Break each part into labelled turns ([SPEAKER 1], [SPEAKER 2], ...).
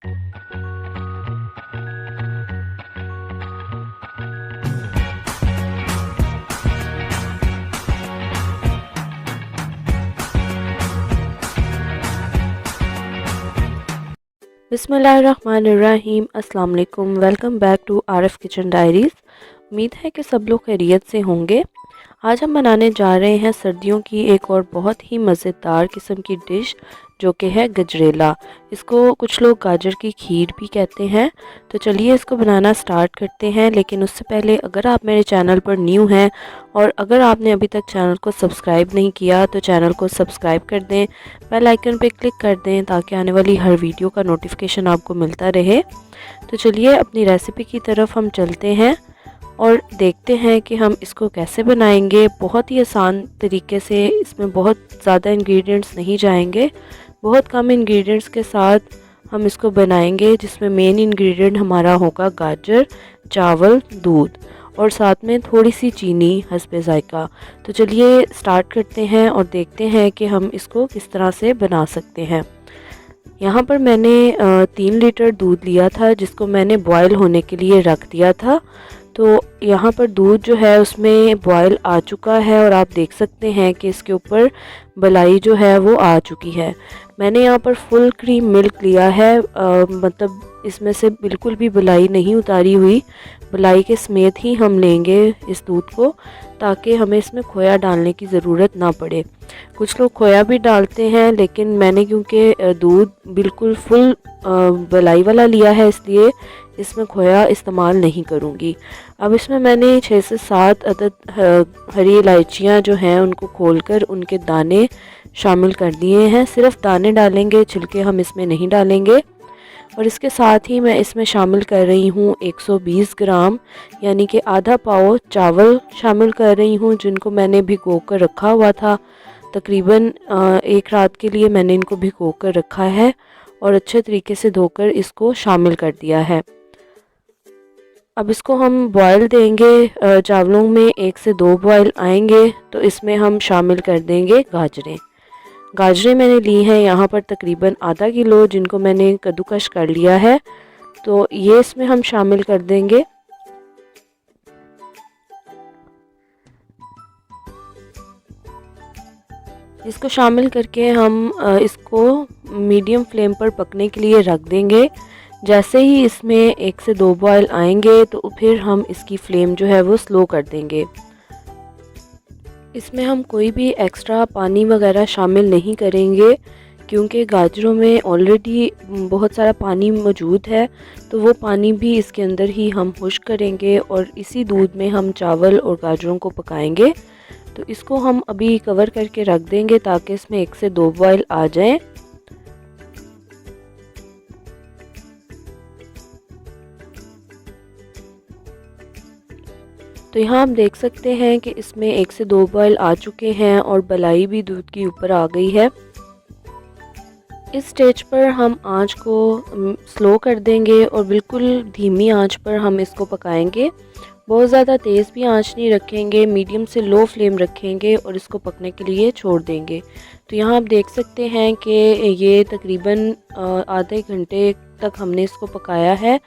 [SPEAKER 1] बिस्मिल्लाहिर्रहमानिर्रहीम। अस्सलाम वालेकुम। Welcome back to RF kitchen diaries. उम्मीद है कि सब लोग खैरियत से होंगे। आज हम बनाने जा रहे हैं सर्दियों की एक और बहुत ही मज़ेदार किस्म की डिश, जो कि है गजरेला। इसको कुछ लोग गाजर की खीर भी कहते हैं। तो चलिए इसको बनाना स्टार्ट करते हैं। लेकिन उससे पहले अगर आप मेरे चैनल पर न्यू हैं और अगर आपने अभी तक चैनल को सब्सक्राइब नहीं किया तो चैनल को सब्सक्राइब कर दें, बेल आइकन पे क्लिक कर दें ताकि आने वाली हर वीडियो का नोटिफिकेशन आपको मिलता रहे। तो चलिए अपनी रेसिपी की तरफ हम चलते हैं और देखते हैं कि हम इसको कैसे बनाएंगे। बहुत ही आसान तरीके से, इसमें बहुत ज़्यादा इंग्रेडिएंट्स नहीं जाएंगे, बहुत कम इंग्रेडिएंट्स के साथ हम इसको बनाएंगे, जिसमें मेन इंग्रेडिएंट हमारा होगा गाजर, चावल, दूध और साथ में थोड़ी सी चीनी हस्बे ज़ायका। तो चलिए स्टार्ट करते हैं और देखते हैं कि हम इसको किस तरह से बना सकते हैं। यहाँ पर मैंने 3 लीटर दूध लिया था, जिसको मैंने बॉयल होने के लिए रख दिया था। तो यहाँ पर दूध जो है उसमें बॉयल आ चुका है और आप देख सकते हैं कि इसके ऊपर मलाई जो है वो आ चुकी है। मैंने यहाँ पर फुल क्रीम मिल्क लिया है, मतलब इसमें से बिल्कुल भी मलाई नहीं उतारी हुई। मलाई के समेत ही हम लेंगे इस दूध को, ताकि हमें इसमें खोया डालने की ज़रूरत ना पड़े। कुछ लोग खोया भी डालते हैं, लेकिन मैंने क्योंकि दूध बिल्कुल फुल मलाई वाला लिया है, इसलिए इसमें खोया इस्तेमाल नहीं करूँगी। अब इसमें मैंने 6 से 7 अदद हरी इलायचियाँ जो हैं उनको खोलकर उनके दाने शामिल कर दिए हैं। सिर्फ दाने डालेंगे, छिलके हम इसमें नहीं डालेंगे। और इसके साथ ही मैं इसमें शामिल कर रही हूँ 120 ग्राम यानी कि आधा पाव चावल शामिल कर रही हूँ, जिनको मैंने भिगो कर रखा हुआ था। तकरीबन 1 रात के लिए मैंने इनको भिगो कर रखा है और अच्छे तरीके से धोकर इसको शामिल कर दिया है। अब इसको हम बॉयल देंगे। चावलों में 1 से 2 बॉयल आएंगे तो इसमें हम शामिल कर देंगे गाजरें। गाजरें मैंने ली हैं यहाँ पर तकरीबन आधा किलो, जिनको मैंने कद्दूकश कर लिया है। तो ये इसमें हम शामिल कर देंगे। इसको शामिल करके हम इसको मीडियम फ्लेम पर पकने के लिए रख देंगे। जैसे ही इसमें 1 से 2 बॉयल आएंगे तो फिर हम इसकी फ्लेम जो है वो स्लो कर देंगे। इसमें हम कोई भी एक्स्ट्रा पानी वगैरह शामिल नहीं करेंगे, क्योंकि गाजरों में ऑलरेडी बहुत सारा पानी मौजूद है। तो वो पानी भी इसके अंदर ही हम खुश्क करेंगे और इसी दूध में हम चावल और गाजरों को पकाएंगे। तो इसको हम अभी कवर करके रख देंगे ताकि इसमें 1 से 2 बॉयल आ जाएं। तो यहाँ आप देख सकते हैं कि इसमें 1 से 2 बॉयल आ चुके हैं और मलाई भी दूध के ऊपर आ गई है। इस स्टेज पर हम आंच को स्लो कर देंगे और बिल्कुल धीमी आंच पर हम इसको पकाएंगे। बहुत ज़्यादा तेज़ भी आंच नहीं रखेंगे, मीडियम से लो फ्लेम रखेंगे और इसको पकने के लिए छोड़ देंगे। तो यहाँ आप देख सकते हैं कि ये तकरीबन आधे घंटे तक हमने इसको पकाया है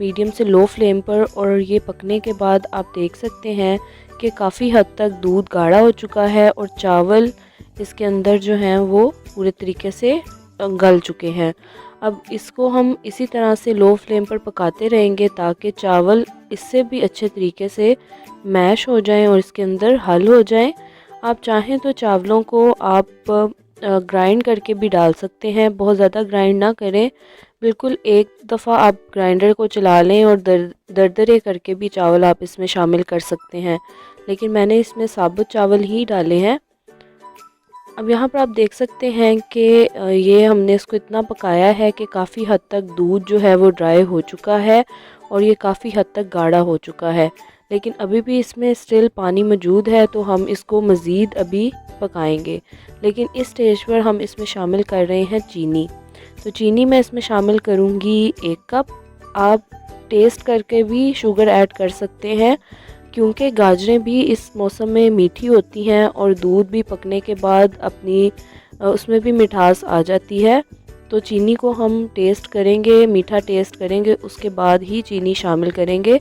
[SPEAKER 1] मीडियम से लो फ्लेम पर। और ये पकने के बाद आप देख सकते हैं कि काफ़ी हद तक दूध गाढ़ा हो चुका है और चावल इसके अंदर जो हैं वो पूरे तरीके से गल चुके हैं। अब इसको हम इसी तरह से लो फ्लेम पर पकाते रहेंगे ताकि चावल इससे भी अच्छे तरीके से मैश हो जाएं और इसके अंदर हल हो जाएं। आप चाहें तो चावलों को आप ग्राइंड करके भी डाल सकते हैं, बहुत ज़्यादा ग्राइंड ना करें। बिल्कुल एक दफ़ा आप ग्राइंडर को चला लें और दरदरे करके भी चावल आप इसमें शामिल कर सकते हैं, लेकिन मैंने इसमें साबुत चावल ही डाले हैं। अब यहाँ पर आप देख सकते हैं कि ये हमने इसको इतना पकाया है कि काफ़ी हद तक दूध जो है वो ड्राई हो चुका है और ये काफ़ी हद तक गाढ़ा हो चुका है, लेकिन अभी भी इसमें स्टिल पानी मौजूद है। तो हम इसको मज़ीद अभी पकाएंगे। लेकिन इस स्टेज पर हम इसमें शामिल कर रहे हैं चीनी। तो चीनी मैं इसमें शामिल करूँगी 1 कप। आप टेस्ट करके भी शुगर ऐड कर सकते हैं, क्योंकि गाजरें भी इस मौसम में मीठी होती हैं और दूध भी पकने के बाद अपनी उसमें भी मिठास आ जाती है। तो चीनी को हम टेस्ट करेंगे, मीठा टेस्ट करेंगे, उसके बाद ही चीनी शामिल करेंगे।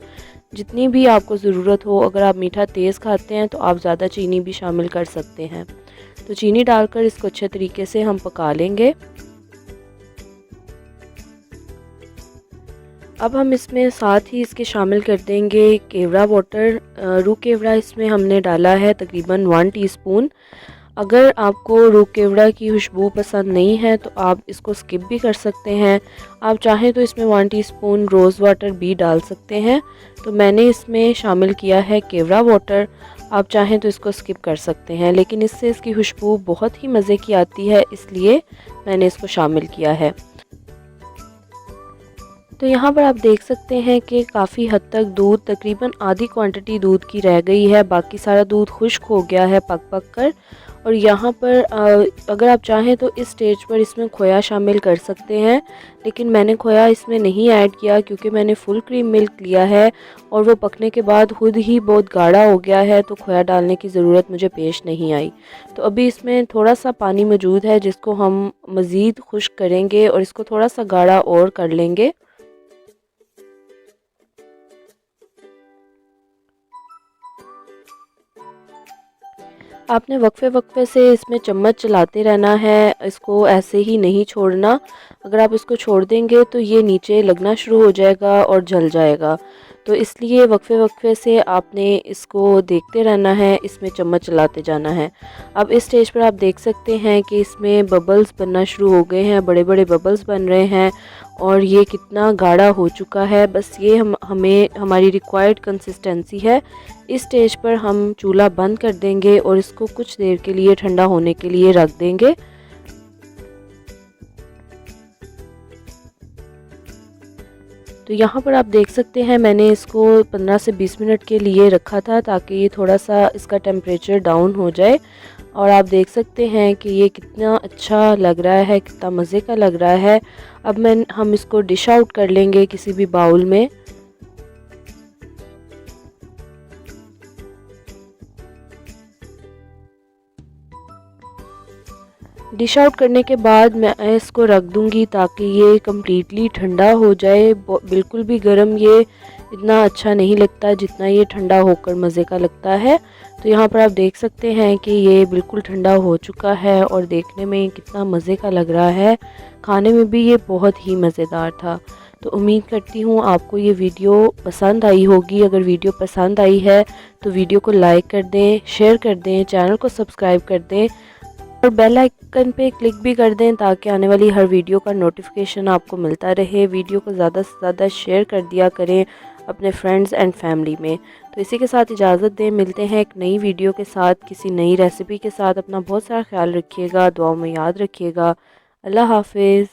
[SPEAKER 1] जितनी भी आपको ज़रूरत हो, अगर आप मीठा तेज़ खाते हैं तो आप ज़्यादा चीनी भी शामिल कर सकते हैं। तो चीनी डालकर इसको अच्छे तरीके से हम पका लेंगे। अब हम इसमें साथ ही इसके शामिल कर देंगे केवड़ा वाटर। रूह केवड़ा इसमें हमने डाला है तकरीबन 1 टीस्पून। अगर आपको रूह केवड़ा की खुशबू पसंद नहीं है तो आप इसको स्किप भी कर सकते हैं। आप चाहें तो इसमें 1 टीस्पून रोज़ वाटर भी डाल सकते हैं। तो मैंने इसमें शामिल किया है केवड़ा वाटर। आप चाहें तो इसको स्किप कर सकते हैं, लेकिन इससे इसकी खुशबू बहुत ही मज़े की आती है, इसलिए मैंने इसको शामिल किया है। तो यहाँ पर आप देख सकते हैं कि काफ़ी हद तक दूध, तकरीबन आधी क्वांटिटी दूध की रह गई है, बाकी सारा दूध खुश्क हो गया है पक पक कर। और यहाँ पर अगर आप चाहें तो इस स्टेज पर इसमें खोया शामिल कर सकते हैं, लेकिन मैंने खोया इसमें नहीं ऐड किया क्योंकि मैंने फुल क्रीम मिल्क लिया है और वो पकने के बाद खुद ही बहुत गाढ़ा हो गया है, तो खोया डालने की ज़रूरत मुझे पेश नहीं आई। तो अभी इसमें थोड़ा सा पानी मौजूद है जिसको हम मज़ीद खुश्क करेंगे और इसको थोड़ा सा गाढ़ा और कर लेंगे। आपने वक्फे वक्फे से इसमें चम्मच चलाते रहना है, इसको ऐसे ही नहीं छोड़ना। अगर आप इसको छोड़ देंगे तो ये नीचे लगना शुरू हो जाएगा और जल जाएगा। तो इसलिए वक्फे वक्फे से आपने इसको देखते रहना है, इसमें चम्मच चलाते जाना है। अब इस स्टेज पर आप देख सकते हैं कि इसमें बबल्स बनना शुरू हो गए हैं, बड़े बड़े बबल्स बन रहे हैं और ये कितना गाढ़ा हो चुका है। बस ये हमें हमारी रिक्वायर्ड कंसिस्टेंसी है। इस स्टेज पर हम चूल्हा बंद कर देंगे और इसको कुछ देर के लिए ठंडा होने के लिए रख देंगे। तो यहाँ पर आप देख सकते हैं मैंने इसको 15 से 20 मिनट के लिए रखा था ताकि ये थोड़ा सा इसका टेम्परेचर डाउन हो जाए। और आप देख सकते हैं कि ये कितना अच्छा लग रहा है, कितना मज़े का लग रहा है। अब हम इसको डिश आउट कर लेंगे किसी भी बाउल में। डिश आउट करने के बाद मैं इसको रख दूंगी ताकि ये कम्प्लीटली ठंडा हो जाए। बिल्कुल भी गर्म ये इतना अच्छा नहीं लगता जितना ये ठंडा होकर मज़े का लगता है। तो यहाँ पर आप देख सकते हैं कि ये बिल्कुल ठंडा हो चुका है और देखने में कितना मज़े का लग रहा है, खाने में भी ये बहुत ही मज़ेदार था। तो उम्मीद करती हूँ आपको ये वीडियो पसंद आई होगी। अगर वीडियो पसंद आई है तो वीडियो को लाइक कर दें, शेयर कर दें, चैनल को सब्सक्राइब कर दें और बेल आइकन पे क्लिक भी कर दें ताकि आने वाली हर वीडियो का नोटिफिकेशन आपको मिलता रहे। वीडियो को ज़्यादा से ज़्यादा शेयर कर दिया करें अपने फ्रेंड्स एंड फैमिली में। तो इसी के साथ इजाज़त दें, मिलते हैं एक नई वीडियो के साथ, किसी नई रेसिपी के साथ। अपना बहुत सारा ख्याल रखिएगा, दुआओं में याद रखिएगा। अल्लाह हाफिज़।